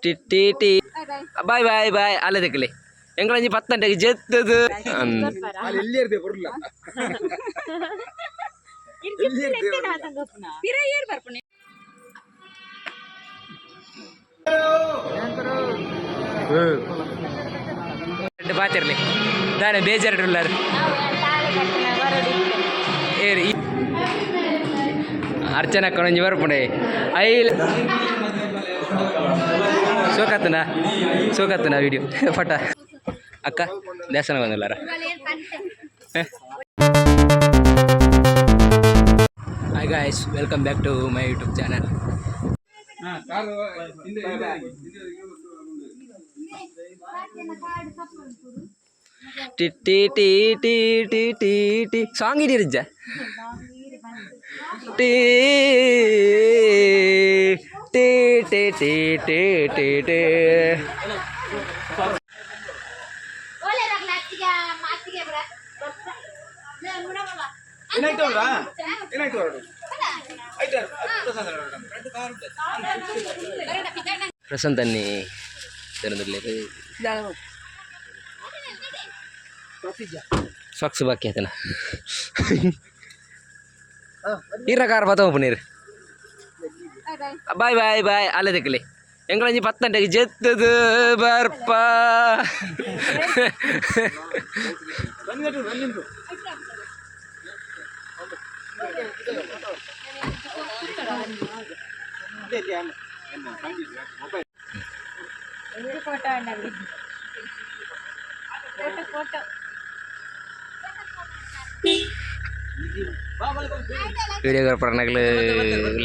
T ಬಾಯ್ ಬಾಯ್ ಬಾಯ್ ಅಲ್ಲ ತೆಕ್ಕಲಿ ಎಂಗಳಂಜಿ 10 ಗಂಟೆಗೆ ಜೆತ್ತದು ಪಾತಿರ್ಲಿ ದಾನೆ ಬೇಜಾರು ಏರಿ ಅರ್ಚನಾ ಕೊಣಂಜಿ ಬರ್ಪುಂಡೆ ಐಲ್ ಸೋಕತ್ತನ ವಿಡಿಯೋ ಫಟ ಅಕ್ಕ ದೇವಸ್ಥಾನ ಬಂದಿಲ್ಲಾರ hi guys welcome back to my YouTube channel. ಟಿ ಟಿ ಟಿ ಟಿ ಟಿ ಟಿ ಟಿ ಸಾಂಗ್ ಇಡಿರಿಜ್ಜ ಟಿ ಟಿ ಟಿ ಟಿ ಟಿ ಟಿ ಟಿ ಪ್ರಸಂತನ್ನಿ ಸ್ವಕ್ಸ್ ಬಾಕಿ ಆತನ ಇರಕಾರ ಬತ್ತವ ಪುನೀರ್ ಬಾಯ್ ಬಾಯ್ ಬಾಯ್ ಅಲ್ಲ ತೆಕ್ಕಲಿ ಎಂಗಳಂಜಿ 10 ಗಂಟೆಗೆ ಜೆತ್ತದು ಬರ್ಪ వీడియోగ్రాఫర్ అన్నట్లు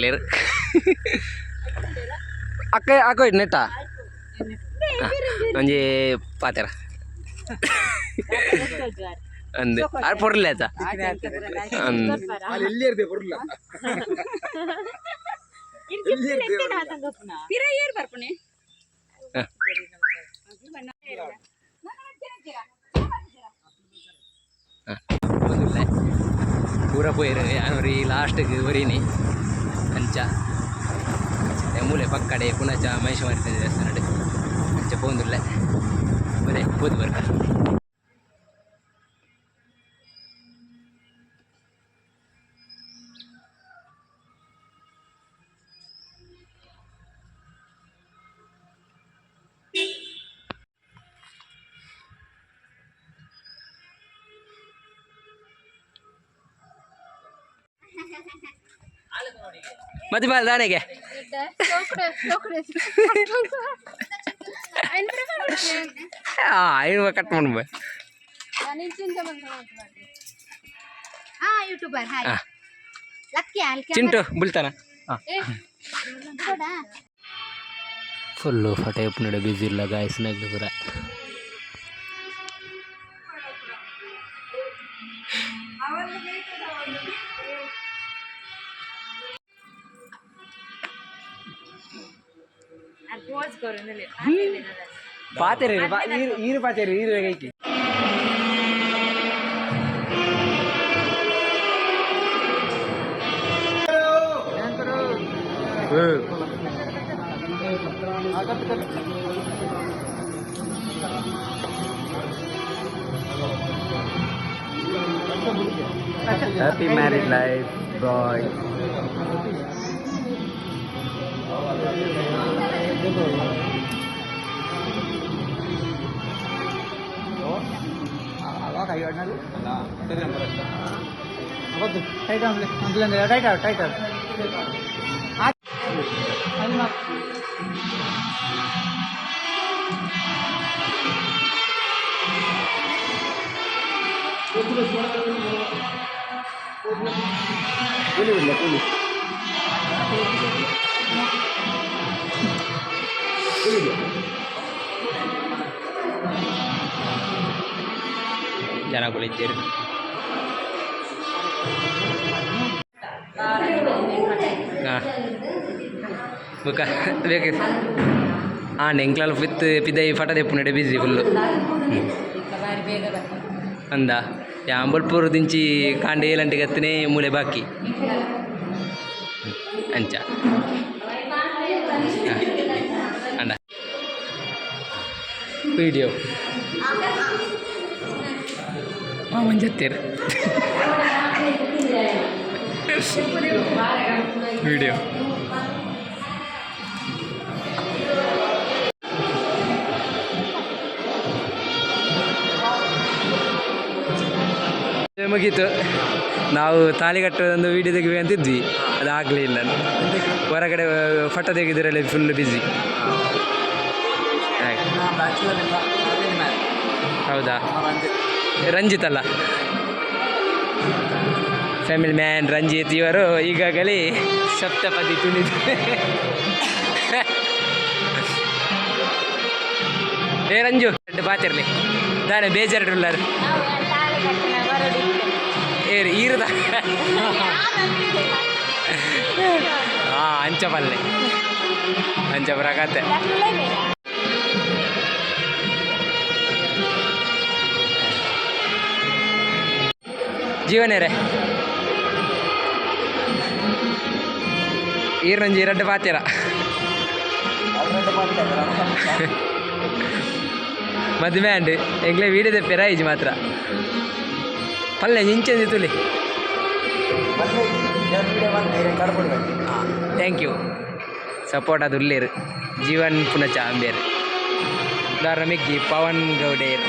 లేరు అక్క అక్క నెట్టా ಒಂಜಿ ಪಾತೆರ ಅಂದು ಅದು ಪೊರ್ಲ ಆಯ್ತ पूरा पोयर यानोरी लास्ट वरीनी कंचा मूले पक्कड़े पुनः महेश्वरी देवस्थान कंचा पोंदुल्ले बरे पोद बर्क मदिmal दानेगे कट माड यूट्यूबर हाय लक्की चिंटू बुल्ताना फुल फटे अपने बिजी लगा इसने पूरा पातेरे ईर पातेरे ईर गई हैप्पी मैरिड लाइफ बॉय ಜನ ಕುಳಿತೀರಿ ಬುಕ್ಕ ಬೇಕು ಎಂಕ್ಲಾಲ್ ವಿತ್ ಪಿದೈ ಫಟ ತೆಪ್ಪುನಡೆ ಬಿಸಿ ಫುಲ್ಲು ಅಂದ ಯಾಂಬಲ್ಪುರ ದಿಂಚಿ ಕಾಂಡೆ 7 ಗಂಟೆಗೆ ಹತ್ತನೇ ಮೂಲೆ ಬಾಕಿ ಅಂಚ ಅಂಡ ವಿಡಿಯೋ ಮಂಜತ್ತೀರ ವಿಡಿಯೋ ಮುಗೀತು. ನಾವು ತಾಳಿ ಕಟ್ಟೋದೊಂದು ವೀಡಿಯೋ ತೆಗಿವಿ ಅಂತಿದ್ವಿ, ಅದಾಗಲಿಲ್ಲ. ಹೊರಗಡೆ ಫೋಟೋ ತೆಗೆದಿರಲ್ಲಿ ಫುಲ್ ಬ್ಯುಸಿ. ಹೌದಾ, ರಂಜಿತ್ ಅಲ್ಲ, ಫ್ಯಾಮಿಲಿ ಮ್ಯಾನ್ ರಂಜಿತ್ ಇವರು ಈಗಾಗಲೇ ಸಪ್ತಪದಿ ತುಳಿದು ಏ ರಂಜು ಬಾತಿರ್ಲಿ ನಾನೇ ಬೇಜಾರುಳ್ಳಾರು ಏರಿ ಈರದ ಅಂಚಪಲ್ಲೆ ಅಂಚಪುರ ಕತೆ ಜೀವನೇರೆ ಈರ್ನಂಜಿ ಎರಡು ಪಾತೀರ ಮದುವೆ ಅಂಡು ಎಂಗ್ಲೇ ವೀಡಿಯೋ ತೆಪ್ಪೇರ ಈಜು ಮಾತ್ರ ಪಲ್ಲೆ ಇಂಚೆ ತುಳಿ. ಥ್ಯಾಂಕ್ ಯು ಸಪೋರ್ಟ್ ಅದು ಉಳ್ಳೇರು ಜೀವನ್ ಪುನಚ ಅಂಬೇರು ದಾರ ಮಿಗ್ಗಿ ಪವನ್ ಗೌಡೇರು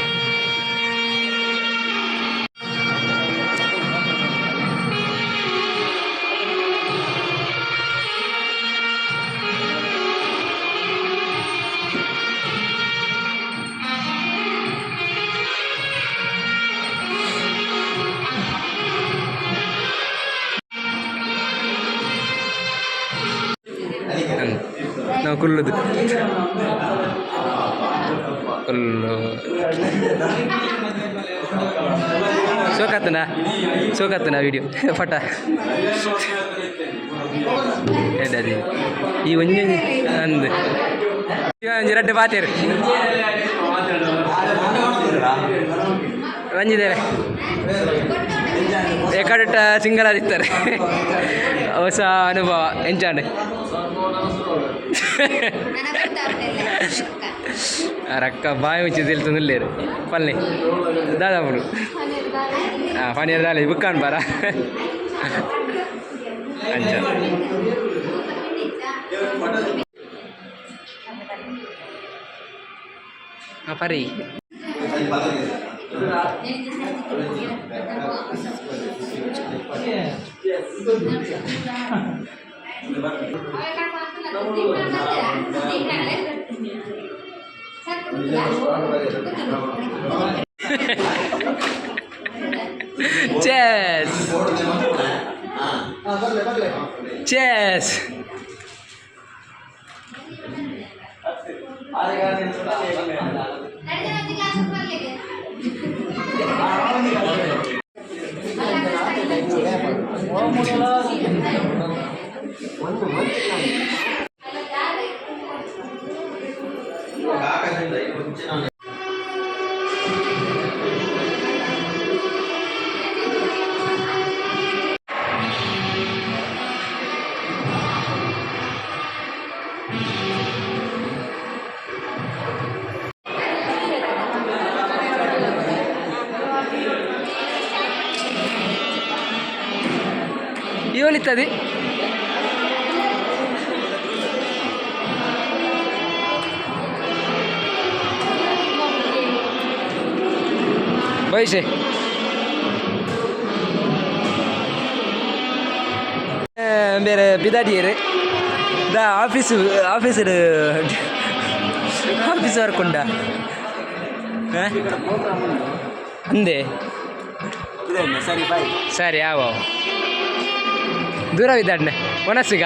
ನಾವು ಕುಲ್ಲುದು ಫುಲ್ಲು ಸೋಕತ್ತನ ವಿಡಿಯೋ ಫಟ ಎಡದಿ ಈ ಒಂಜಿ ಅಂದು ಎರಡು ಬಾತೇರು ರಂಜಿದೇವೆ ಏಕಡಟ ಸಿಂಗಲ್ ಆದಿತ್ತಾರೆ ಹೊಸ ಅನುಭವ ಎಂಚಾಂಡ್ ರಕ್ಕ ಬಾಯಿ ಮುಚ್ಚಿ ತಿಳ್ತಂದಿಲ್ಲೇರು ಪಲ್ಲೆ ದಾದಾಪುರು ಪನೀರ್ ದಾಲಿ ಬುಕ್ಕಾನ್ ಬಾರ ಅಂಚ ಪರಿ Cheers! Cheers! ಇವಳಿತ್ತది ಬೈಸೆ ಬೇರೆ ಬಿದಾಡಿಯರು ದ ಆಫೀಸರ್ ವರ್ಕ್ ಉಂಡ ಅಂದೆ ಸರಿ ಯಾವ ದೂರವಿದ್ದಾಡ್ನೆ ಒಣಸಿಗ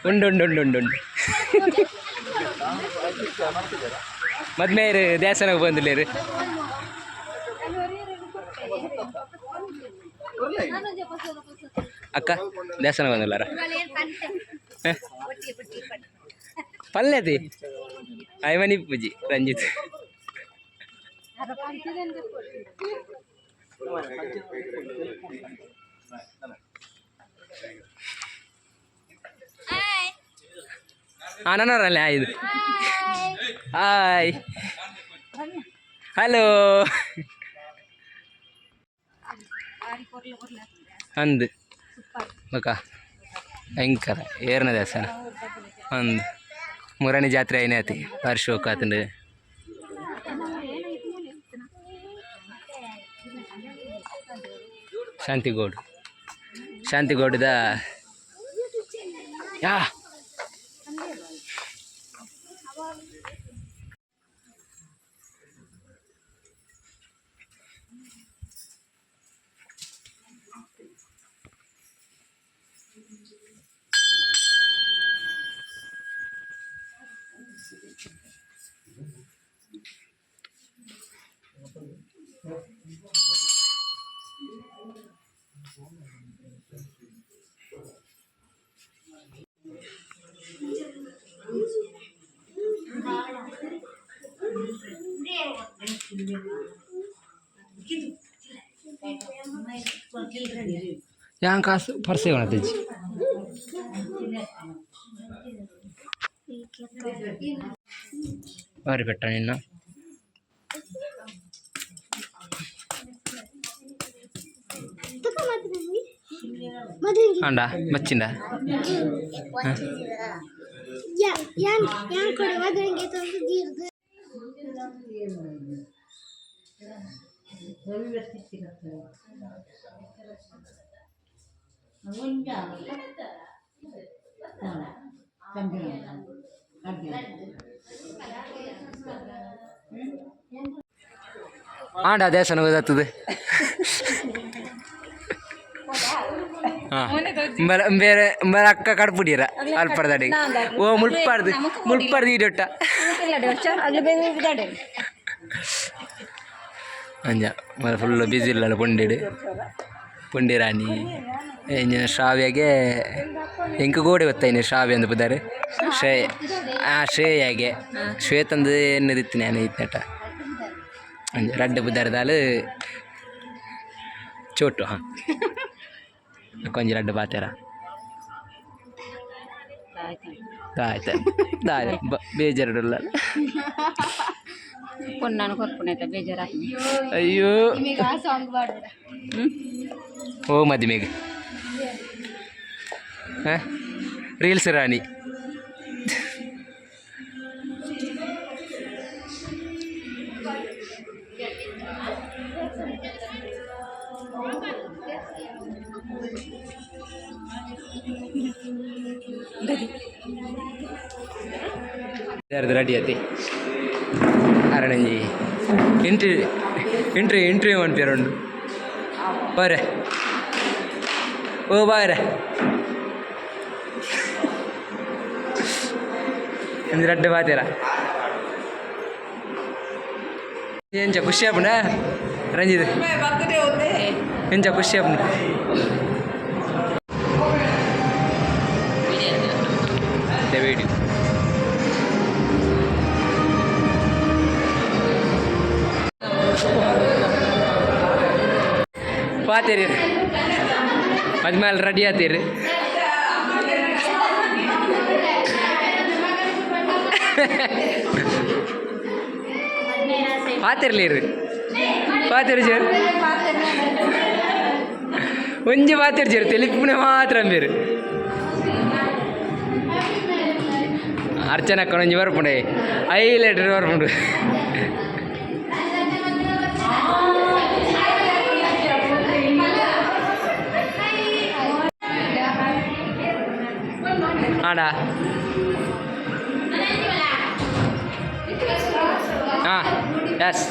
ಉಂಡು ಮದ್ಮೇರು ದೇವಸ್ಥಾನಕ್ಕೆ ಬಂದಿಲ್ಲೇರು ಅಕ್ಕ ದೇವಸ್ಥಾನ ಬಂದಿಲ್ಲಾರ ಪಲ್ಯತಿ ಐವನಿ ಪೂಜಿ ರಂಜಿತ್ ನನ್ನವರಲ್ಲೇ ಇದು ಹಾಯ್ ಹಲೋ ಅಂದು ಬಕ ಭಯಂಕರ ಏರ್ನ ದೇವಸ್ಥಾನ ಒಂದು ಮೂರನೇ ಜಾತ್ರೆ ಐನಾತಿ ವರ್ಷ ಹೋಗ್ಕಾತಂಡು ಶಾಂತಿಗೌಡದ ಯಾ yang kas perse mana tuh baru betul ini anda macam ya yang kalau madrin gitu tuh dirde ada ದೇವಸ್ಥಾನ ಗೊತ್ತಾಗ್ತದೆ ಬೇರೆ ಬೇರೆ ಅಕ್ಕ ಕಡ್ಪುಡಿಯರ ಅಲ್ಪರ್ದಾಡಿ ಓ ಮುಳ್ಪಾರ್ದು ಈಡೊಟ್ಟ ಅಂಜ ಮರ ಫುಲ್ ಬಿಸಿ ಇಲ್ಲ ಪುಂಡಿ ರಾಣಿ ಶ್ರಾವ್ಯಗೆ ಎಂಕ ಗೋಡೆ ಗೊತ್ತಾಯಿನಿ ಶ್ರಾವ್ಯ ಅಂತ ಬುದಾರೆ ಶ್ರೇಯಾಗೆ ಶ್ವೇತಂದು ಎನ್ನದಿತ್ತು ನಾನು ಇತ್ತಟ ಅಂಜ ರಡ್ಡ ಬುದಾರದಾಲು ಚೋಟು ಹಾಂ ಕೊಂಚ ರಡ್ಡ ಬಾತಾರ ಆಯ್ತು ಬೇಜಾರಿಲ್ಲ పొన్నాను కొరుకునేత బేజారా అయ్యో మీకు ఆ సాంగ్ పాడు ఓ మధ్య రీల్స్ రాని రెడీ అయితే ಅರಣಂಜಿ ಇಂಟ್ರಿ ಮಾಡ್ತೀರಂಡು ಬಾರೆ ಓ ಬಾರೆ ಒಂದು ರಡ್ಡ ಬಾತೀರ ಎಂಚ ಖುಷಿ ಆಪುಂಡ ರಂಜಿತ್ ಎಂಚ ಖುಷಿ ಆಪುಂಡ ವಿಡಿಯೋ ಪಾತೀರಿ ಮದ್ಮೇಲೆ ರೆಡಿ ಆತೀರಿ ಪಾತಿರ್ಲಿ ರೀ ಪಾತಿರಿ ಜರ್ ಒಂಜಿ ಪಾತಿರಿ ಜರ್ ತೆಲಿಪುನೆ ಮಾತ್ರ ಅಂಬೀರಿ ಅರ್ಚನಕ್ಕ ಒಂಜಿ ಬರ್ಪುಂಡೆ ಹೈಲೈಟರ್ ಬರ್ಪುಂಡು ಆಡಾ ಹಾಂ ಎಸ್